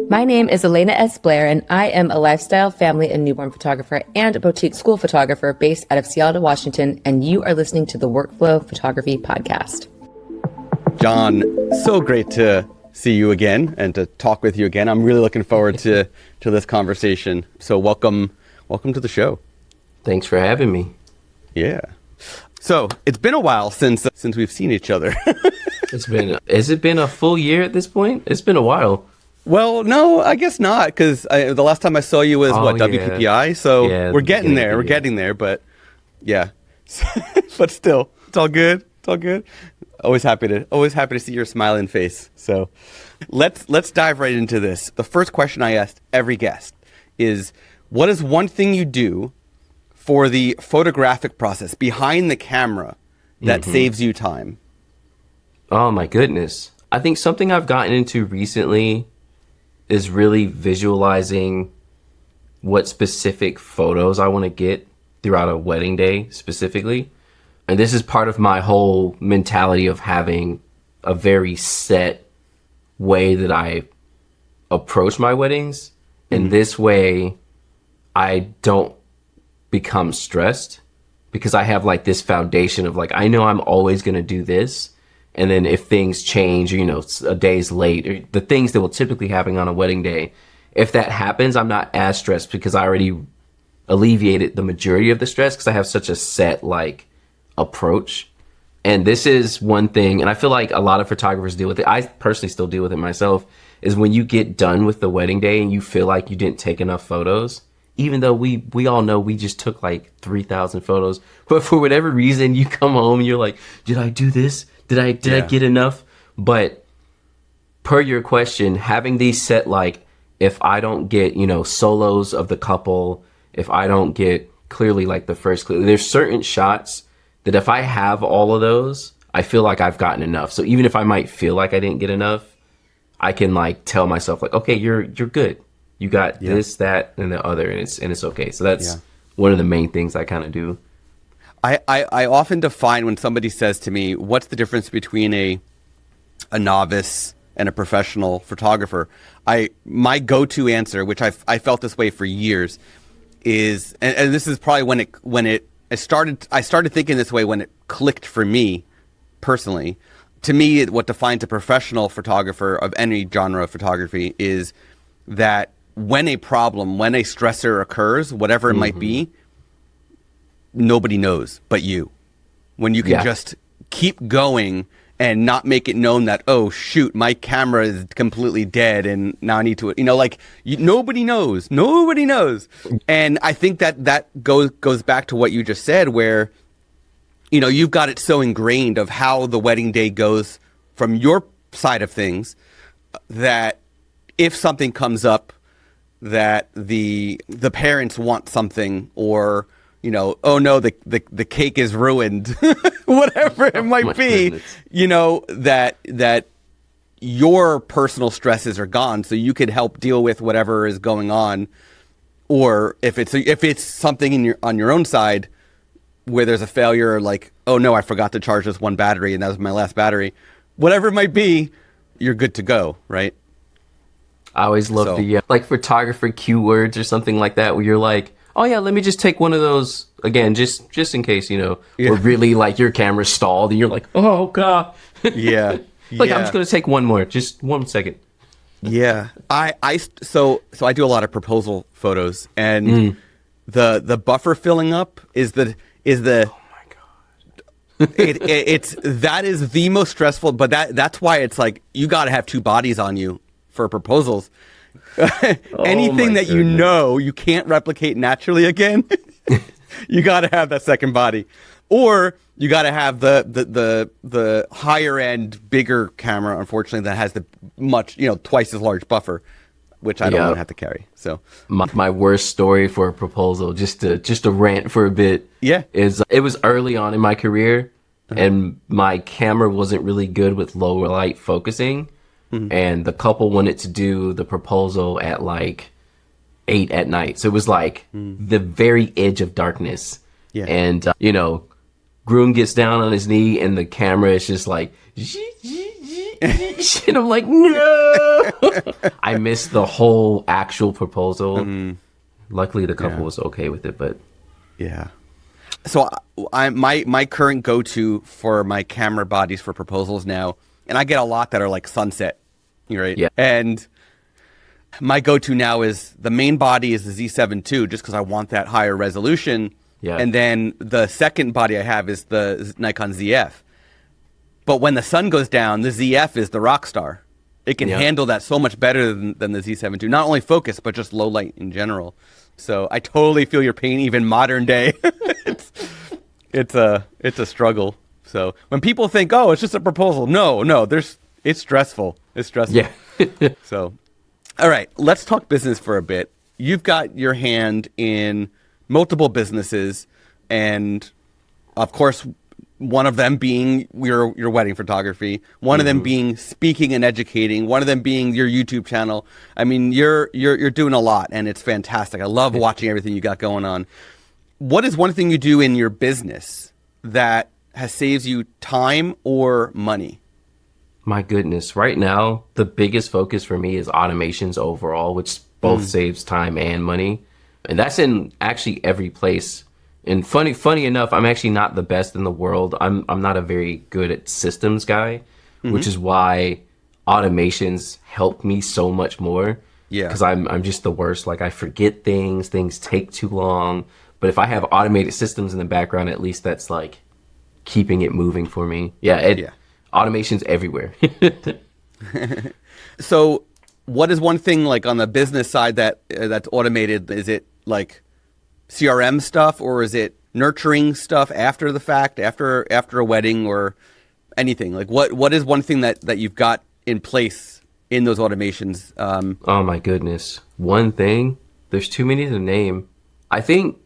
My name is Elena S. Blair, and I am a lifestyle, family, and newborn photographer and a boutique school photographer based out of Seattle, Washington, and you are listening to the Workflow Photography Podcast. John, so great to see you again and to talk with you again. I'm really looking forward to this conversation. So welcome to the show. Thanks for having me. Yeah. So it's been a while since we've seen each other. Has it been a full year at this point? It's been a while. Well, no, I guess not, because the last time I saw you was WPPI. So yeah, we're getting there. We're getting there, but yeah, but still, it's all good. It's all good. Always happy to see your smiling face. So let's dive right into this. The first question I asked every guest is, what is one thing you do for the photographic process behind the camera that saves you time? Oh my goodness. I think something I've gotten into recently is really visualizing what specific photos I want to get throughout a wedding day specifically. And this is part of my whole mentality of having a very set way that I approach my weddings. And this way I don't become stressed because I have like this foundation of like, I know I'm always going to do this. And then if things change, a day's late, or the things that will typically happen on a wedding day, if that happens, I'm not as stressed because I already alleviated the majority of the stress because I have such a set like approach. And this is one thing, and I feel like a lot of photographers deal with it. I personally still deal with it myself, is when you get done with the wedding day and you feel like you didn't take enough photos, even though we all know we just took like 3,000 photos. But for whatever reason, you come home and you're like, did I do this? Did I get enough? But per your question, having these set, like, if I don't get, solos of the couple, if I don't get clearly like the first clip, there's certain shots that if I have all of those, I feel like I've gotten enough. So even if I might feel like I didn't get enough, I can like tell myself like, okay, you're good. You got this, that, and the other, and it's okay. So that's one of the main things I kind of do. I often define when somebody says to me, what's the difference between a novice and a professional photographer? My go-to answer, which I felt this way for years, is, and this is probably I started thinking this way when it clicked for me personally. To me, what defines a professional photographer of any genre of photography is that when a stressor occurs, whatever it might be, nobody knows but you. When you can just keep going and not make it known that, oh shoot, my camera is completely dead and now I need to, nobody knows. And I think that goes back to what you just said, where, you've got it so ingrained of how the wedding day goes from your side of things, that if something comes up that the parents want something, or oh no, the cake is ruined, whatever it might be, that your personal stresses are gone, so you could help deal with whatever is going on. Or if it's something on your own side where there's a failure, like, oh no, I forgot to charge this one battery and that was my last battery, whatever it might be, you're good to go, right? I always love the like photographer keywords or something like that, where you're like, oh yeah, let me just take one of those again, just in case, or really like your camera's stalled and you're like, oh god, I'm just gonna take one more, just 1 second. So I do a lot of proposal photos, and the buffer filling up is the oh my god, that is the most stressful. But that's why it's like you got to have two bodies on you for proposals. Anything that you can't replicate naturally again, you got to have that second body, or you got to have the higher end, bigger camera, unfortunately, that has the much twice as large buffer, which I don't want to have to carry. So my worst story for a proposal, just to rant for a bit, is it was early on in my career, and my camera wasn't really good with low light focusing. And the couple wanted to do the proposal at like 8 at night. So it was like the very edge of darkness. Yeah. And, groom gets down on his knee and the camera is just like, and I'm like, no. I missed the whole actual proposal. Luckily, the couple was okay with it, but yeah. So my current go-to for my camera bodies for proposals now, and I get a lot that are like sunset, right? Yeah. And my go-to now is the main body is the Z7 II, just because I want that higher resolution. Yeah. And then the second body I have is the Nikon ZF. But when the sun goes down, the ZF is the rock star. It can handle that so much better than the Z7 II. Not only focus, but just low light in general. So I totally feel your pain, even modern day. it's a struggle. So when people think, oh, it's just a proposal, no, it's stressful. It's stressful. yeah. So, all right, let's talk business for a bit. You've got your hand in multiple businesses, and of course, one of them being your wedding photography, one of them being speaking and educating, one of them being your YouTube channel. I mean, you're doing a lot, and it's fantastic. I love watching everything you got going on. What is one thing you do in your business that saves you time or money? My goodness. Right now, the biggest focus for me is automations overall, which both saves time and money. And that's in actually every place. And funny enough, I'm actually not the best in the world. I'm not a very good at systems guy, which is why automations help me so much more. Yeah. Because I'm just the worst. Like, I forget things take too long. But if I have automated systems in the background, at least that's like keeping it moving for me. Yeah. Automation's everywhere. So what is one thing like on the business side that's automated? Is it like CRM stuff, or is it nurturing stuff after the fact, after a wedding, or anything? Like what is one thing that you've got in place in those automations? Oh my goodness. One thing, there's too many to name. I think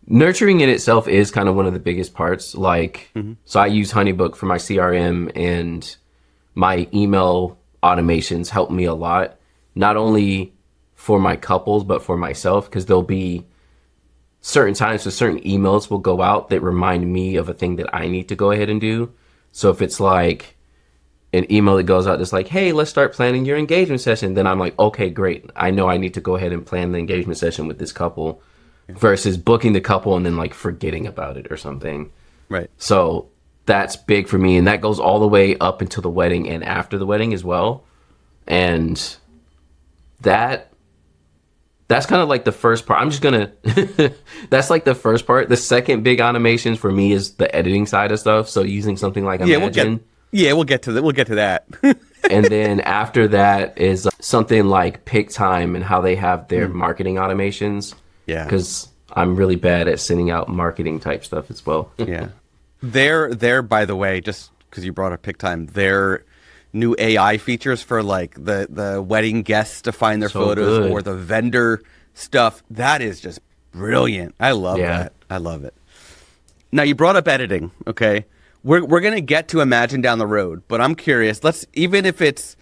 nurturing in itself is kind of one of the biggest parts. Like, so I use Honeybook for my CRM, and my email automations help me a lot, not only for my couples, but for myself, because there'll be certain times so certain emails will go out that remind me of a thing that I need to go ahead and do. So if it's like an email that goes out that's like, hey, let's start planning your engagement session, then I'm like, okay, great. I know I need to go ahead and plan the engagement session with this couple, versus booking the couple and then like forgetting about it or something. Right. So that's big for me. And that goes all the way up until the wedding and after the wedding as well. And that's kind of like the first part. I'm just gonna that's like the first part. The second big automations for me is the editing side of stuff. So using something like Imagen. We'll get to that. And then after that is something like Pick Time and how they have their marketing automations. Yeah. Because I'm really bad at sending out marketing type stuff as well. Yeah. They're by the way, just because you brought up Pick Time, their new AI features for like the wedding guests to find their photos or the vendor stuff. That is just brilliant. I love that. I love it. Now you brought up editing. Okay. We're going to get to Imagen down the road, but I'm curious. Even if it's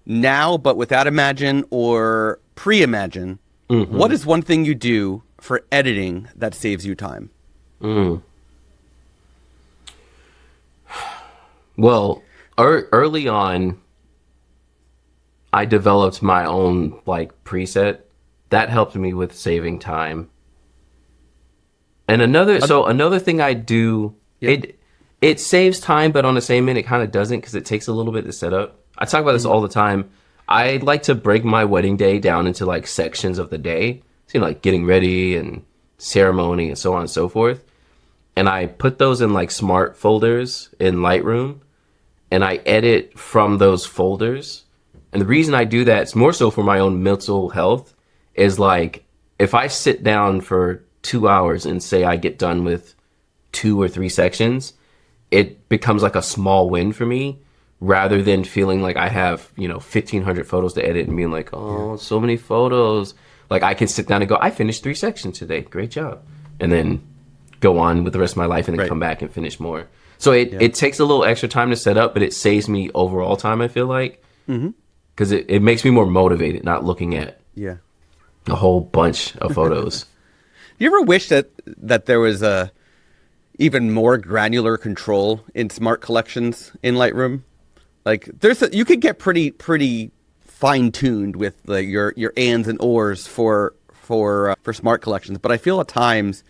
now, but without Imagen or pre-Imagen, what is one thing you do for editing that saves you time? Well, early on, I developed my own like preset that helped me with saving time. And another thing I do, it saves time, but on the same end, it kind of doesn't, because it takes a little bit to set up. I talk about this all the time. I like to break my wedding day down into like sections of the day. So, like getting ready and ceremony and so on and so forth. And I put those in like smart folders in Lightroom, and I edit from those folders. And the reason I do that is more so for my own mental health, is like if I sit down for 2 hours and say I get done with 2 or 3 sections, it becomes like a small win for me, rather than feeling like I have, 1,500 photos to edit and being like, oh, so many photos. Like I can sit down and go, I finished 3 sections today. Great job. And then go on with the rest of my life and then come back and finish more. So it takes a little extra time to set up, but it saves me overall time, I feel like. Because it makes me more motivated, not looking at a whole bunch of photos. You ever wish that there was even more granular control in smart collections in Lightroom? Like you could get pretty fine tuned with like your ands and ors for smart collections, but I feel at times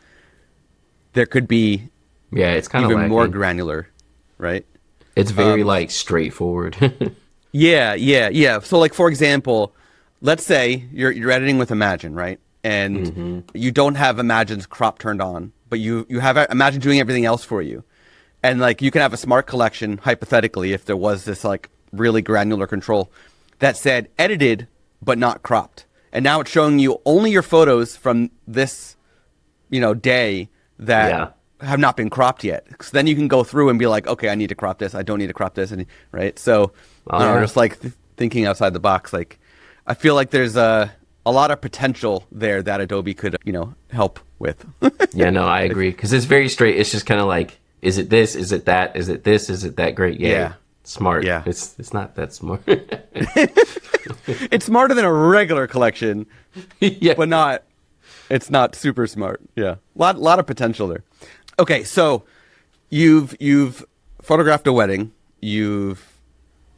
there could be it's kind of even lacking. more granular, right? It's very like straightforward. Yeah. So like for example, let's say you're editing with Imagen, right? And you don't have Imagen's crop turned on, but you have Imagen doing everything else for you. And like you can have a smart collection, hypothetically, if there was this like really granular control that said edited but not cropped. And now it's showing you only your photos from this, day that have not been cropped yet. So then you can go through and be like, okay, I need to crop this. I don't need to crop this. And, right. So I don't know, just like thinking outside the box. Like I feel like there's a lot of potential there that Adobe could, help with. Yeah, no, I agree. Because it's very straight. It's just kind of like, is it this? Is it that? Is it this? Is it that? Great. Yeah. Smart. Yeah. It's not that smart. It's smarter than a regular collection, but it's not super smart. Yeah. Lot of potential there. Okay. So you've photographed a wedding. You've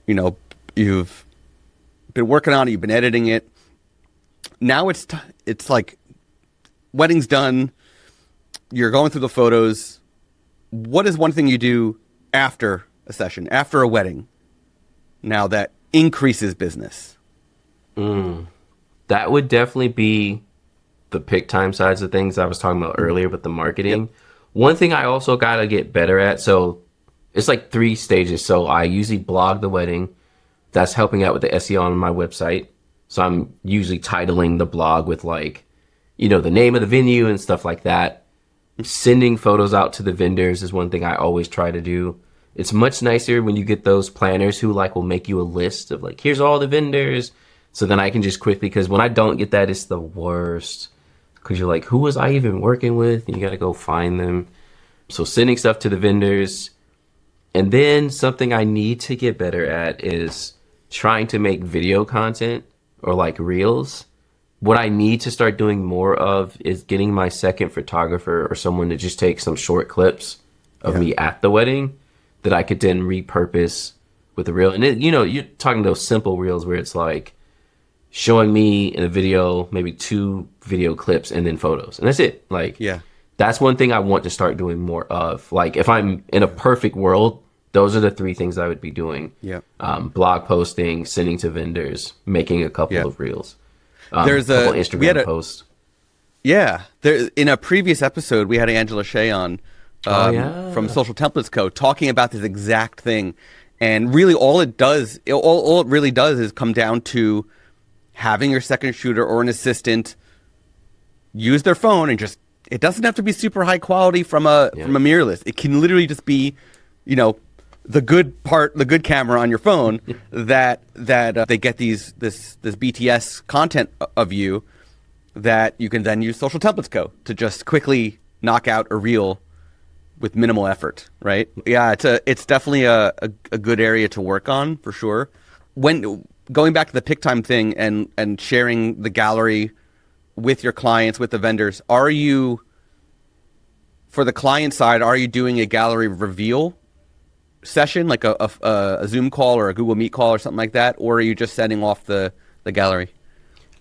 been working on it. You've been editing it. Now it's like wedding's done. You're going through the photos. What is one thing you do after a session, after a wedding, now that increases business? That would definitely be the pick time sides of things I was talking about earlier with the marketing. Yep. One thing I also got to get better at, so it's like 3 stages. So I usually blog the wedding. That's helping out with the SEO on my website. So I'm usually titling the blog with like, the name of the venue and stuff like that. Sending photos out to the vendors is one thing I always try to do. It's much nicer when you get those planners who like will make you a list of like, here's all the vendors. So then I can just quickly, because when I don't get that, it's the worst. Because you're like, who was I even working with? And you got to go find them. So sending stuff to the vendors. And then something I need to get better at is trying to make video content or like reels. What I need to start doing more of is getting my second photographer or someone to just take some short clips of me at the wedding that I could then repurpose with a reel. And you're talking those simple reels where it's like showing me in a video, maybe 2 video clips and then photos. And that's it. Like, that's one thing I want to start doing more of. Like if I'm in a perfect world, those are the 3 things I would be doing. Blog posting, sending to vendors, making a couple of reels. There's a couple Instagram posts. Yeah. In a previous episode, we had Angela Shea on from Social Templates Co. talking about this exact thing. And really all it really does is come down to having your second shooter or an assistant use their phone and just, it doesn't have to be super high quality from a mirrorless. It can literally just be, the good camera on your phone that they get this BTS content of you that you can then use Social Templates Co. to just quickly knock out a reel with minimal effort, right? Yeah, it's definitely a good area to work on for sure. When going back to the pick time thing and sharing the gallery with your clients, with the vendors, are you, for the client side, are you doing a gallery reveal session, like a Zoom call or a Google Meet call or something like that, or are you just sending off the gallery?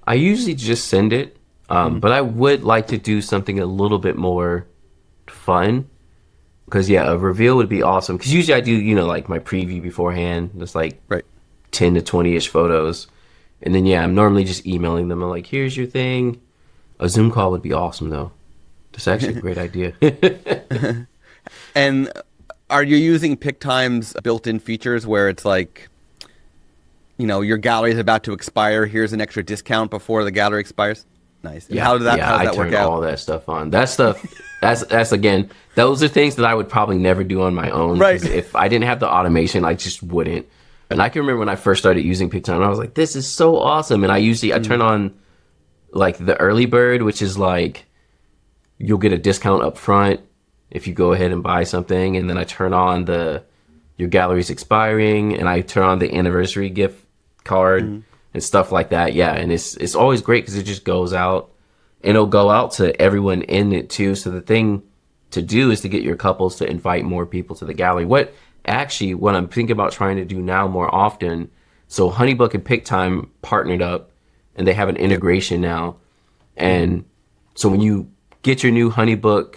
I usually just send it, but I would like to do something a little bit more fun, because a reveal would be awesome. Because usually I do, like my preview beforehand, just like 10 to 20-ish photos, and then I'm normally just emailing them. I'm like, here's your thing. A Zoom call would be awesome though. That's actually a great idea. And are you using PickTime's built-in features where it's like, your gallery is about to expire, here's an extra discount before the gallery expires? Nice. And how does that work out? I turn all that stuff on. That stuff, that's again, those are things that I would probably never do on my own. Right. If I didn't have the automation, I just wouldn't. And I can remember when I first started using PickTime, I was like, this is so awesome. And I turn on like the early bird, which is like, you'll get a discount up front if you go ahead and buy something. And then I turn on your gallery's expiring, and I turn on the anniversary gift card and stuff like that. Yeah. And it's always great because it just goes out, and it'll go out to everyone in it too. So the thing to do is to get your couples to invite more people to the gallery. What actually what I'm thinking about trying to do now more often. So HoneyBook and PicTime partnered up, and they have an integration now. And so when you get your new HoneyBook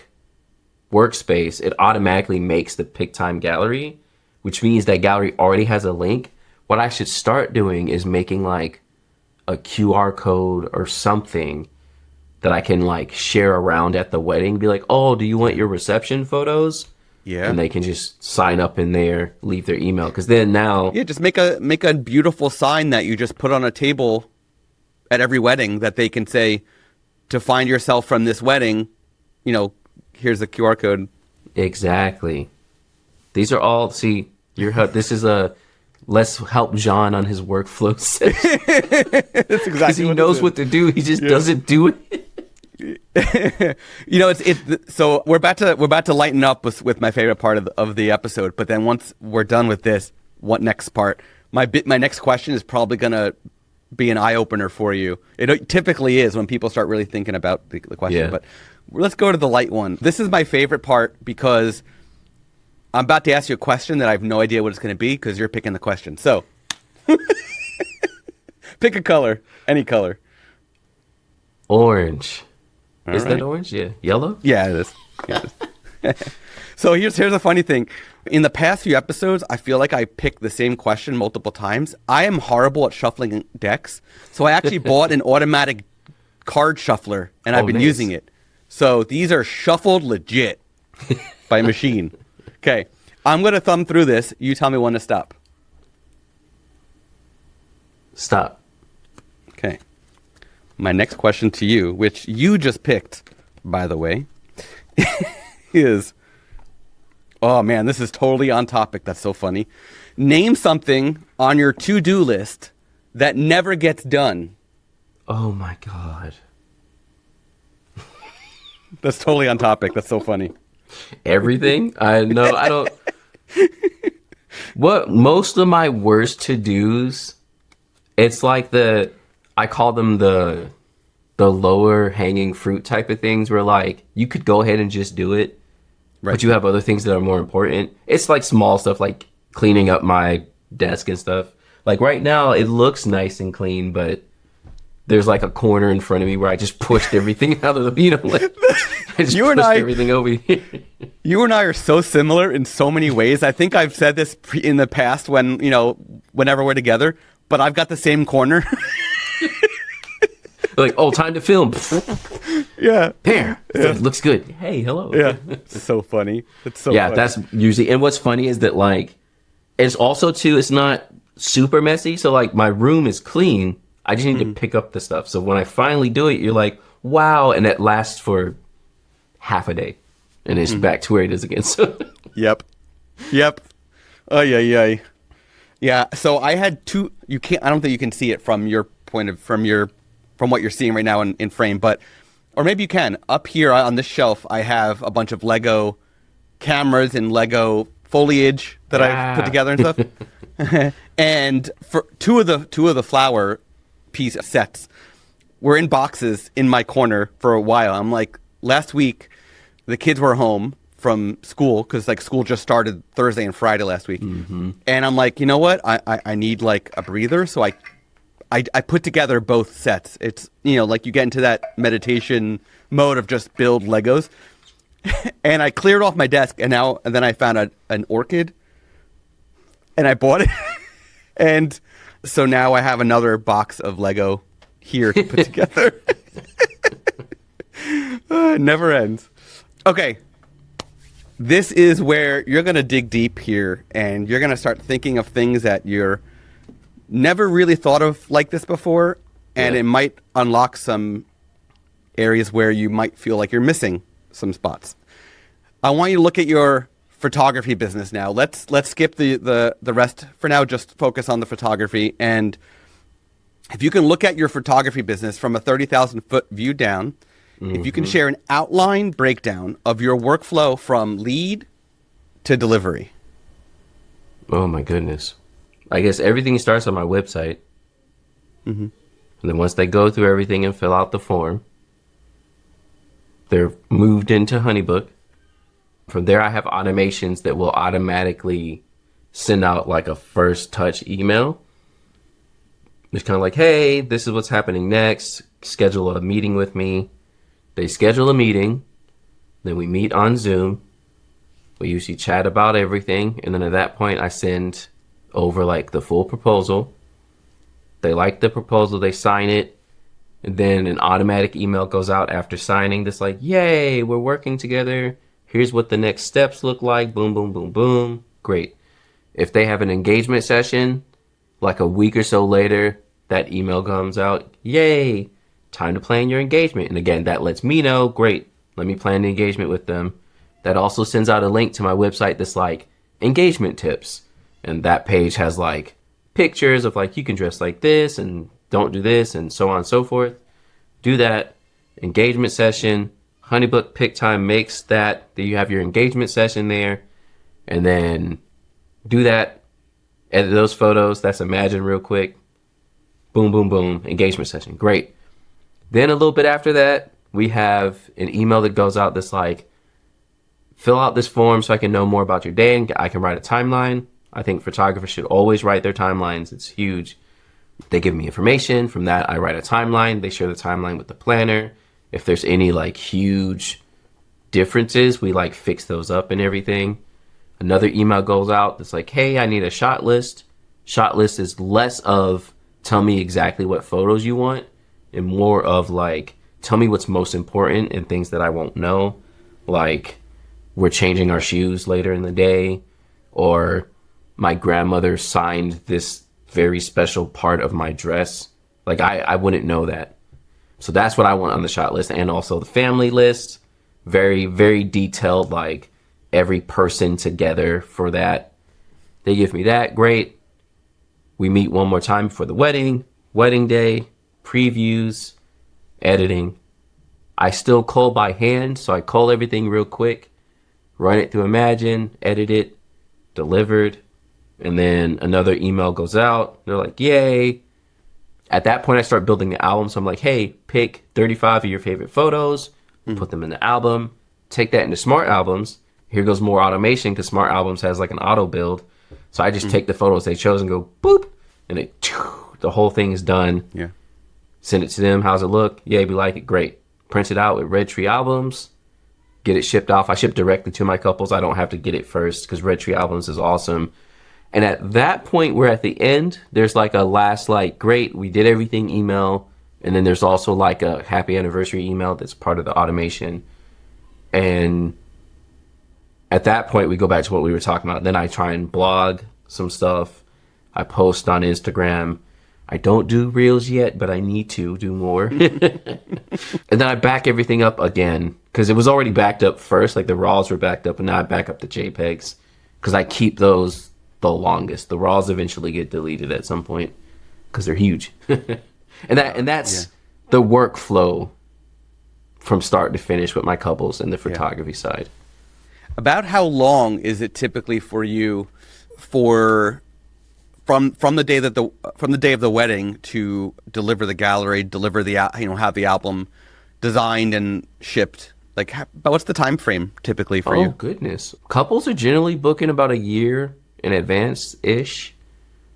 workspace, it automatically makes the PicTime gallery, which means that gallery already has a link. What I should start doing is making like a QR code or something that I can like share around at the wedding. Be like, oh, do you want your reception photos? Yeah. And they can just sign up in there, leave their email. Because then now... Yeah, just make a beautiful sign that you just put on a table at every wedding that they can say, to find yourself from this wedding, here's the QR code. Exactly. These are all... See, this is a... Let's help John on his workflow session. That's exactly because he knows what to do. He just doesn't do it. So we're about to lighten up with my favorite part of the episode, but then once we're done with this, what next part? My next question is probably gonna be an eye opener for you. It typically is when people start really thinking about the question. But let's go to the light one. This is my favorite part because I'm about to ask you a question that I have no idea what it's going to be because you're picking the question. So pick a color, any color. Orange. All is right. that orange? Yeah. Yellow? Yeah, it is. Yeah, it is. So here's a funny thing. In the past few episodes, I feel like I picked the same question multiple times. I am horrible at shuffling decks. So I actually bought an automatic card shuffler, and I've been using it. So these are shuffled legit by machine. Okay, I'm going to thumb through this. You tell me when to stop. Stop. Okay. My next question to you, which you just picked, by the way, is... Oh, man, this is totally on topic. That's so funny. Name something on your to-do list that never gets done. Oh, my God. That's totally on topic. That's so funny. Everything? I know. I don't... What most of my worst to-dos, it's like I call them the lower hanging fruit type of things where like you could go ahead and just do it. Right. But you have other things that are more important. It's like small stuff like cleaning up my desk and stuff. Like right now, it looks nice and clean, but there's like a corner in front of me where I just pushed everything out of the, like, I just pushed everything over here. You and I are so similar in so many ways. I think I've said this in the past whenever we're together, but I've got the same corner. Like, oh, time to film. Yeah. There. Yeah. Looks good. Hey, hello. Yeah. It's so funny. It's so funny. That's usually, and what's funny is that like, it's also too, it's not super messy. So like my room is clean. I just need to pick up the stuff. So when I finally do it, you're like, wow. And that lasts for half a day and it's back to where it is again. So Yep. Oh, yeah. Yeah. So I had two, I don't think you can see it from your point of, from what you're seeing right now in frame, or maybe you can. Up here on this shelf, I have a bunch of Lego cameras and Lego foliage that I've put together and stuff. And for two of the flower piece sets were in boxes in my corner for a while. I'm like, last week, the kids were home from school because like school just started Thursday and Friday last week. Mm-hmm. And I'm like, you know what? I need like a breather. So I put together both sets. It's, like you get into that meditation mode of just build Legos. And I cleared off my desk and then I found an orchid and I bought it. And so now I have another box of Lego here to put together. It never ends. Okay. This is where you're going to dig deep here and you're going to start thinking of things that you're never really thought of like this before, and it might unlock some areas where you might feel like you're missing some spots. I want you to look at your photography business now. Let's skip the rest for now. Just focus on the photography. And if you can look at your photography business from a 30,000-foot view down, if you can share an outline breakdown of your workflow from lead to delivery. Oh my goodness. I guess everything starts on my website. Mm-hmm. And then once they go through everything and fill out the form, they're moved into HoneyBook. From there, I have automations that will automatically send out like a first touch email. It's kind of like, hey, this is what's happening next. Schedule a meeting with me. They schedule a meeting. Then we meet on Zoom. We usually chat about everything. And then at that point, I send over like the full proposal. They like the proposal. They sign it. And then an automatic email goes out after signing that's like, yay, we're working together. Here's what the next steps look like. Boom, boom, boom, boom. Great. If they have an engagement session, like a week or so later, that email comes out. Yay, time to plan your engagement. And again, that lets me know, great, let me plan the engagement with them. That also sends out a link to my website that's like engagement tips. And that page has like pictures of like, you can dress like this and don't do this and so on and so forth. Do that. Engagement session. Honeybook Pick Time makes that you have your engagement session there. And then do that. Edit those photos. That's Imagen real quick. Boom, boom, boom. Engagement session. Great. Then a little bit after that, we have an email that goes out that's like, fill out this form so I can know more about your day and I can write a timeline. I think photographers should always write their timelines. It's huge. They give me information. From that, I write a timeline. They share the timeline with the planner. If there's any like huge differences, we like fix those up and everything. Another email goes out that's like, hey, I need a shot list. Shot list is less of tell me exactly what photos you want and more of like, tell me what's most important and things that I won't know. Like, we're changing our shoes later in the day, or my grandmother signed this very special part of my dress. Like, I wouldn't know that. So that's what I want on the shot list. And also the family list, very, very detailed, like every person together for that. They give me that. Great. We meet one more time for the wedding day, previews, editing. I still cull by hand, so I cull everything real quick, run it through Imagen, edit it, delivered, and then another email goes out. They're like, yay. At that point, I start building the album. So I'm like, hey, pick 35 of your favorite photos, put them in the album, take that into Smart Albums. Here goes more automation because Smart Albums has like an auto build. So I just take the photos they chose and go boop, and the whole thing is done. Yeah. Send it to them. How's it look? Yeah, we like it. Great. Print it out with Red Tree Albums. Get it shipped off. I ship directly to my couples. I don't have to get it first because Red Tree Albums is awesome. And at that point, we're at the end. There's like a last, like, great, we did everything email. And then there's also like a happy anniversary email that's part of the automation. And at that point, we go back to what we were talking about. Then I try and blog some stuff. I post on Instagram. I don't do reels yet, but I need to do more. And then I back everything up again because it was already backed up first. Like the RAWs were backed up, and now I back up the JPEGs because I keep those the longest. The RAWs eventually get deleted at some point because they're huge. and that's the workflow from start to finish with my couples and the photography side. About how long is it typically for you from the day of the wedding to deliver the gallery, have the album designed and shipped? Like, what's the time frame typically for you? Oh goodness, couples are generally booking about a year in advance ish.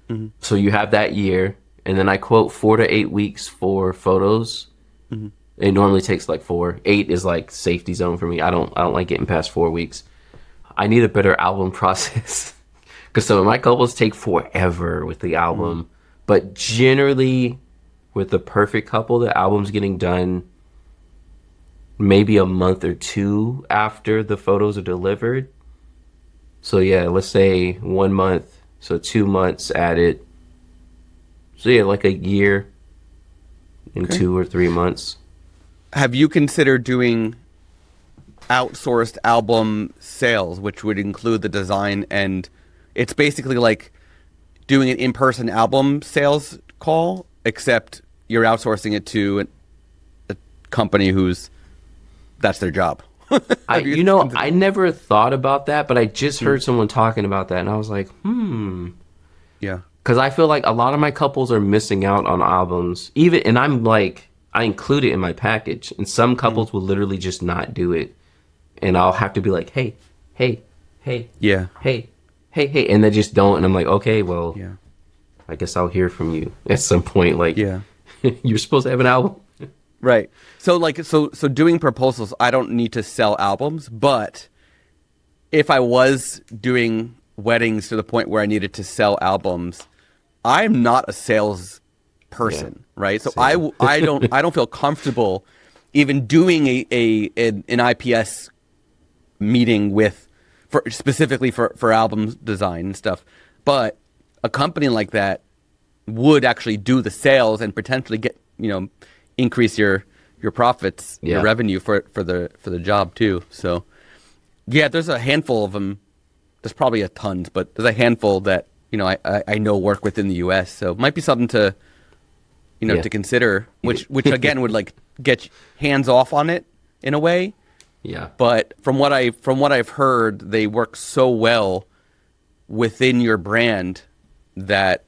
Mm-hmm. So you have that year, and then I quote 4 to 8 weeks for photos. Mm-hmm. It normally takes like 4. 8 is like safety zone for me. I don't like getting past 4 weeks. I need a better album process because some of my couples take forever with the album. Mm. But generally, with the perfect couple, the album's getting done maybe a month or 2 after the photos are delivered. So yeah, let's say 1 month, so 2 months added. So yeah, like a year in 2 or 3 months. Have you considered doing outsourced album sales, which would include the design, and it's basically like doing an in-person album sales call, except you're outsourcing it to a company that's their job? I never thought about that, but I just heard someone talking about that, and I was like, Yeah. Because I feel like a lot of my couples are missing out on albums. And I'm like, I include it in my package, and some couples will literally just not do it. And I'll have to be like, hey, yeah, hey, hey, and they just don't. And I'm like, okay, well, Yeah. I guess I'll hear from you at some point. Like, Yeah. you're supposed to have an album. Right. So doing proposals, I don't need to sell albums, but if I was doing weddings to the point where I needed to sell albums, I'm not a sales person, right? So I don't feel comfortable even doing an IPS meeting specifically for album design and stuff. But a company like that would actually do the sales and potentially get, increase your profits, your revenue for the job too. So yeah, there's a handful of them. There's probably a ton, but there's a handful that I know work within the U.S. So it might be something to to consider, which again would like get hands off on it in a way. Yeah. But from what I've heard, they work so well within your brand that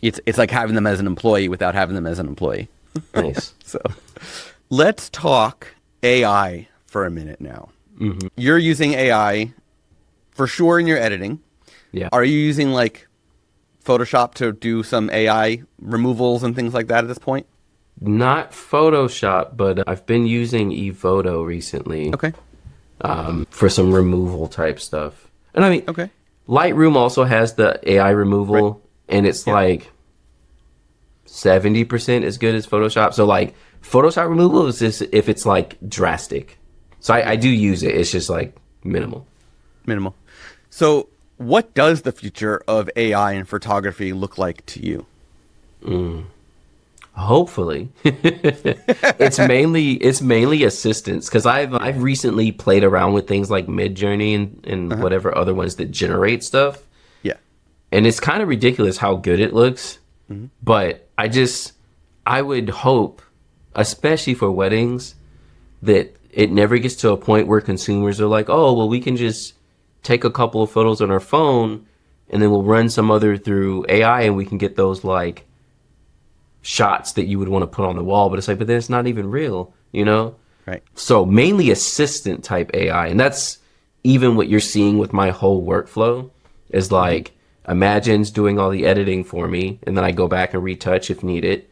it's like having them as an employee without having them as an employee. Nice. So let's talk AI for a minute now. Mm-hmm. You're using AI for sure in your editing. Yeah. Are you using like Photoshop to do some AI removals and things like that at this point? Not Photoshop, but I've been using ePhoto recently. Okay. For some removal type stuff. And I mean, Okay. Lightroom also has the AI removal, and it's like 70% as good as Photoshop. So like Photoshop removal is just if it's like drastic. So I do use it. It's just like minimal. Minimal. So what does the future of AI in photography look like to you? Hopefully, it's mainly assistance, because I've recently played around with things like Midjourney and whatever other ones that generate stuff. Yeah. And it's kind of ridiculous how good it looks. Mm-hmm. But I would hope, especially for weddings, that it never gets to a point where consumers are like, oh, well, we can just take a couple of photos on our phone and then we'll run some other through AI and we can get those like shots that you would want to put on the wall. But it's like, but then it's not even real, Right. So mainly assistant type AI. And that's even what you're seeing with my whole workflow is like, Imagen's doing all the editing for me, and then I go back and retouch if needed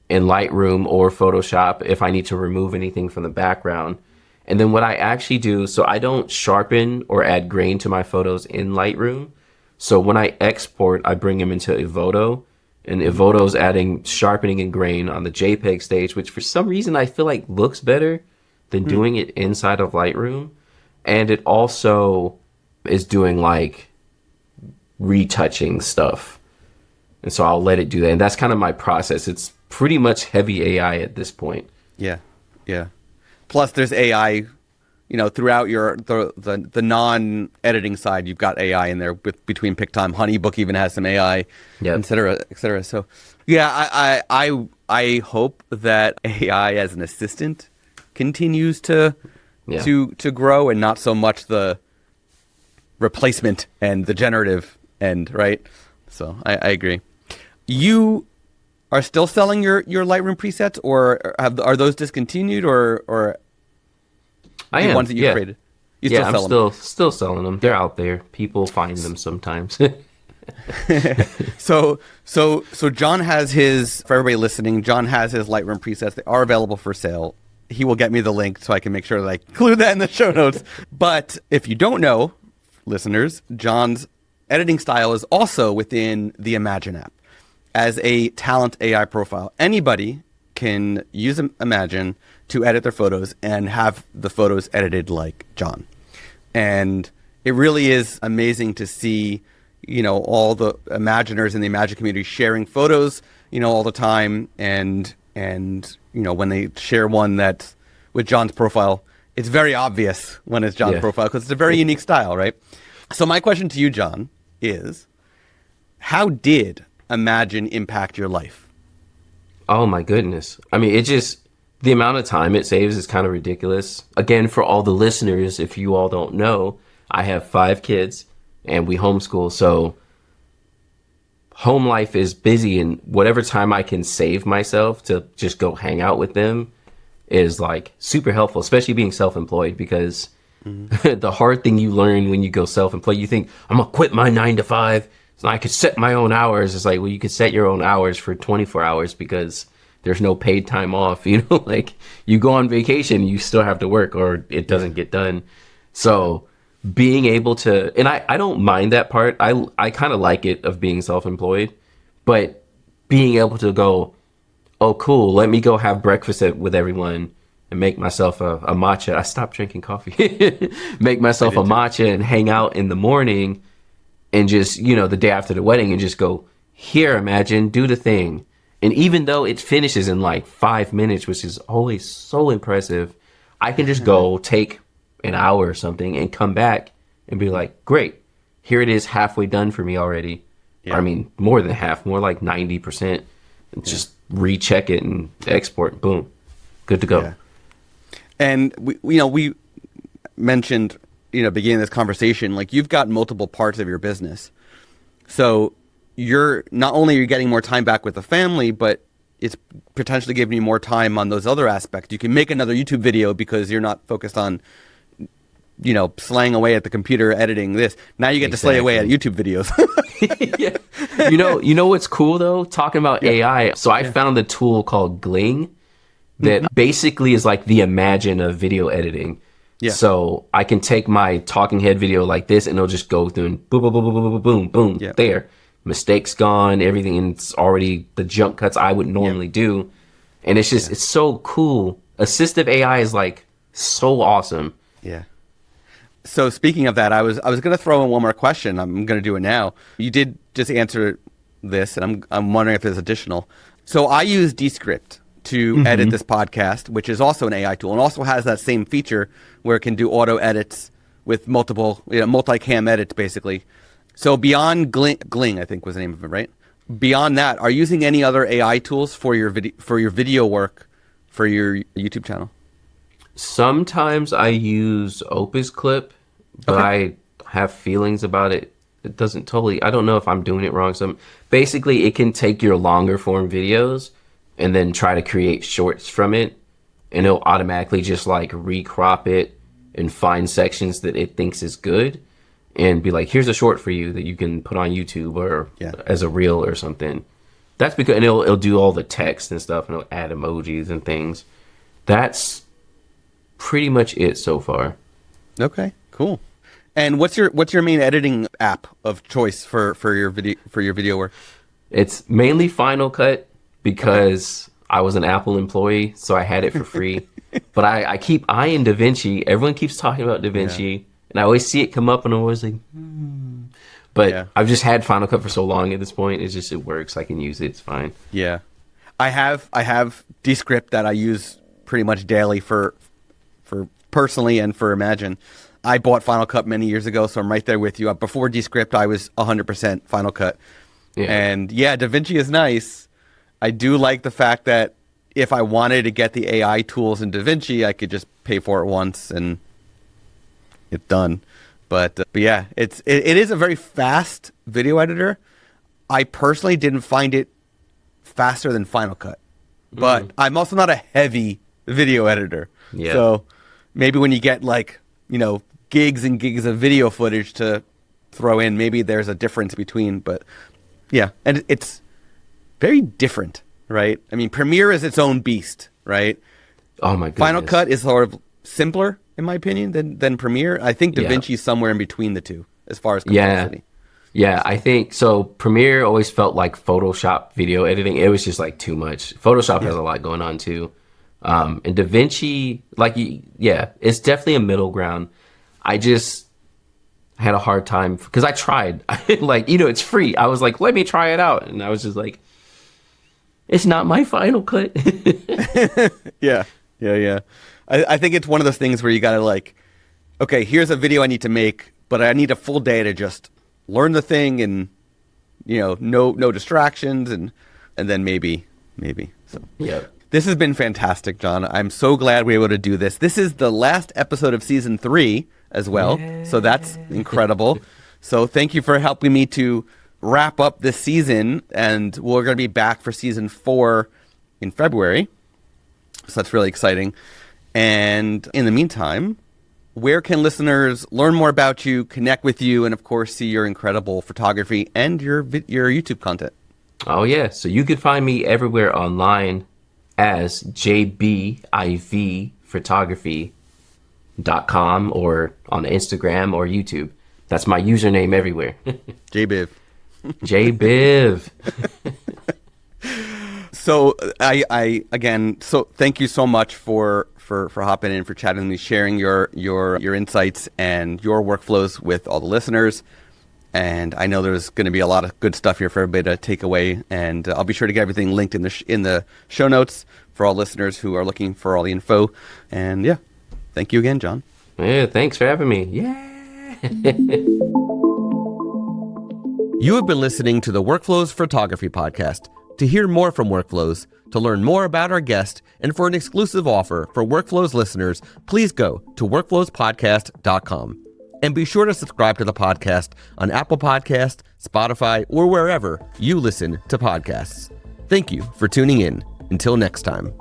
in Lightroom or Photoshop if I need to remove anything from the background. And then what I actually do, so I don't sharpen or add grain to my photos in Lightroom. So when I export, I bring them into Evoto, and Evoto's adding sharpening and grain on the JPEG stage, which for some reason I feel like looks better than doing it inside of Lightroom. And it also is doing like retouching stuff. And so I'll let it do that. And that's kind of my process. It's pretty much heavy AI at this point. Yeah. Yeah. Plus there's AI, throughout the non-editing side, you've got AI in there between PicTime. HoneyBook even has some AI, et cetera, et cetera. So yeah, I hope that AI as an assistant continues to grow and not so much the replacement and the generative end, right? So I agree. You are still selling your Lightroom presets, or are those discontinued, or I am. The ones that you created? You still sell them? Still selling them. They're out there. People find them sometimes. So John has for everybody listening, John has his Lightroom presets. They are available for sale. He will get me the link so I can make sure that I include that in the show notes. But if you don't know, listeners, John's editing style is also within the Imagen app as a talent AI profile. Anybody can use Imagen to edit their photos and have the photos edited like John. And it really is amazing to see, all the Imaginers in the Imagen community sharing photos, all the time. And when they share one that's with John's profile, it's very obvious when it's John's profile because it's a very unique style, right? So my question to you, John, is how did Imagen impact your life? Oh my goodness. I mean, the amount of time it saves is kind of ridiculous. Again, for all the listeners, if you all don't know, I have 5 kids and we homeschool. So home life is busy, and whatever time I can save myself to just go hang out with them is like super helpful, especially being self-employed, because The hard thing you learn when you go self-employed, you think, I'm gonna quit my 9 to 5 so I could set my own hours. It's like, well, you could set your own hours for 24 hours because there's no paid time off. Like you go on vacation, you still have to work or it doesn't get done. So being able to, and I don't mind that part. I kind of like it of being self-employed, but being able to go, oh, cool, let me go have breakfast with everyone and make myself a matcha. I stopped drinking coffee. Make myself a matcha and hang out in the morning and just, the day after the wedding and just go, here, Imagine, do the thing. And even though it finishes in like 5 minutes, which is always so impressive, I can just go take an hour or something and come back and be like, great, here it is halfway done for me already. Yeah. I mean, more than half, more like 90%. And just recheck it and export, boom, good to go. Yeah. And we mentioned, beginning this conversation, like you've got multiple parts of your business. So you're not only are you getting more time back with the family, but it's potentially giving you more time on those other aspects. You can make another YouTube video because you're not focused on, slaying away at the computer editing this. Now you get to slay away at YouTube videos. Yeah. You know what's cool though? Talking about AI. So I found a tool called Culling that basically is like the Imagen of video editing. Yeah. So I can take my talking head video like this and it'll just go through and boom, boom, boom, boom, boom, boom, boom, boom, there. Mistakes gone, everything, and it's already the jump cuts I would normally do. And it's just, it's so cool. Assistive AI is like so awesome. Yeah. So speaking of that, I was going to throw in one more question. I'm going to do it now. You did just answer this, and I'm wondering if there's additional. So I use Descript to edit this podcast, which is also an AI tool, and also has that same feature where it can do auto edits with multiple, multi-cam edits, basically. So beyond Culling, I think was the name of it, right? Beyond that, are you using any other AI tools for your video work for your YouTube channel? Sometimes I use Opus Clip, but I have feelings about it. It doesn't totally, I don't know if I'm doing it wrong. So basically it can take your longer form videos and then try to create shorts from it. And it'll automatically just like recrop it and find sections that it thinks is good and be like, here's a short for you that you can put on YouTube or as a reel or something. That's because, and it'll do all the text and stuff and it'll add emojis and things. That's pretty much it so far. Okay, cool. And what's your main editing app of choice for your video work? It's mainly Final Cut because I was an Apple employee, so I had it for free. But I keep eyeing DaVinci. Everyone keeps talking about DaVinci, and I always see it come up, and I'm always like, But I've just had Final Cut for so long at this point. It's just, it works. I can use it. It's fine. Yeah. I have Descript that I use pretty much daily for personally and for Imagen. I bought Final Cut many years ago, so I'm right there with you. Before Descript, I was 100% Final Cut. Yeah. And DaVinci is nice. I do like the fact that if I wanted to get the AI tools in DaVinci, I could just pay for it once and it's done. But yeah, it is a very fast video editor. I personally didn't find it faster than Final Cut, but I'm also not a heavy video editor. Yeah. So maybe when you get like, gigs and gigs of video footage to throw in, maybe there's a difference between, but yeah. And it's very different, right? I mean, Premiere is its own beast, right? Oh my goodness. Final Cut is sort of simpler, in my opinion, than Premiere. I think DaVinci is somewhere in between the two as far as complexity. Yeah, I think so. Premiere always felt like Photoshop video editing. It was just like too much. Photoshop has a lot going on too. And DaVinci, it's definitely a middle ground. I just had a hard time because I tried. It's free. I was like, let me try it out. And I was just like, it's not my Final Cut. Yeah. I think it's one of those things where you got to okay, here's a video I need to make, but I need a full day to just learn the thing and, no distractions and then maybe. So yeah. This has been fantastic, John. I'm so glad we were able to do this. This is the last episode of season 3 as well. Yay. So that's incredible. So thank you for helping me to wrap up this season. And we're going to be back for season 4 in February. So that's really exciting. And in the meantime, where can listeners learn more about you, connect with you, and of course see your incredible photography and your YouTube content? Oh yeah, so you can find me everywhere online as jbivphotography.com or on Instagram or YouTube. That's my username everywhere. JBiv. JBiv. So I again, so thank you so much for hopping in, for chatting with me, sharing your insights and your workflows with all the listeners. And I know there's going to be a lot of good stuff here for everybody to take away. And I'll be sure to get everything linked in the show notes for all listeners who are looking for all the info. And yeah, thank you again, John. Yeah, thanks for having me. Yeah. You have been listening to the Workflows Photography Podcast. To hear more from Workflows, to learn more about our guest, and for an exclusive offer for Workflows listeners, please go to workflowspodcast.com. And be sure to subscribe to the podcast on Apple Podcasts, Spotify, or wherever you listen to podcasts. Thank you for tuning in. Until next time.